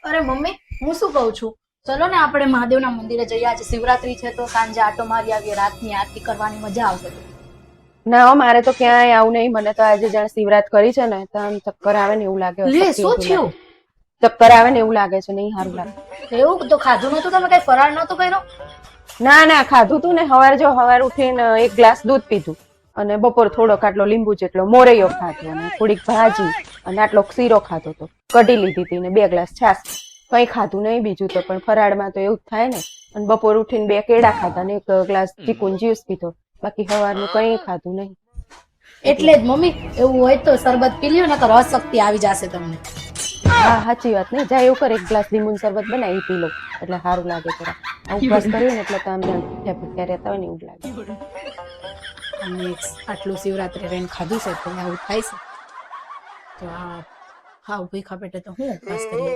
અરે મમ્મી, હું શું કહું છું, ચલો ને આપણે મહાદેવના મંદિરે જઈએ. આજે શિવરાત્રી છે તો સાંજે આટો મારી આવીએ. રાતની આરતી કરવાની મજા આવશે. ના હો, મારે તો ક્યાંય આવું નહીં. મને તો આજે જાણે શિવરાત કરી છે ને તો આમ ચક્કર આવે ને એવું લાગે, લે, શક્તિ શું ઊંધી લાગે. થયું? ચક્કર આવે ને એવું લાગે છે, નહીં સારું લાગે. એવું તો ખાધું નતું તમે? કઈ ફરાળ નતો કર્યો? ના ના, ખાધું તું ને. સવાર ઉઠીને એક ગ્લાસ દૂધ પીધું અને બપોર થોડોક આટલો લીંબુ જેટલો મોરૈયો ખાધો અને થોડીક ભાજી અને આટલો શીરો ખાધો તો કઢી લીધી હતી ને 2 ગ્લાસ છાસ. કઈ ખાધું નહીં બીજું તો, પણ ફરાળમાં તો એવું જ થાય ને. અને બપોર ઉઠીને 2 કેળા ખાધા ને 1 ગ્લાસ ચીકુનો જ્યુસ પીધો. બાકી સવારનું કઈ ખાધું નહીં. એટલે જ મમ્મી, એવું હોય તો શરબત પી લ્યો, નકર અશક્તિ આવી જશે તમને. હા, સાચી વાત. નહીં જાય એવું કર, 1 ગ્લાસ લીંબુનું શરબત બનાવી પી લો એટલે સારું લાગે. જરા આ ઉપવાસ કર્યો ને એટલે તો આમ ભૂખ્યા રહેતા હોય ને એવું લાગે. અને આટલું શિવરાત્રી રહીને ખાધું છે તો આવું થાય છે. તો હા, ભૂખા પેટે તો હું ઉપવાસ કરીએ.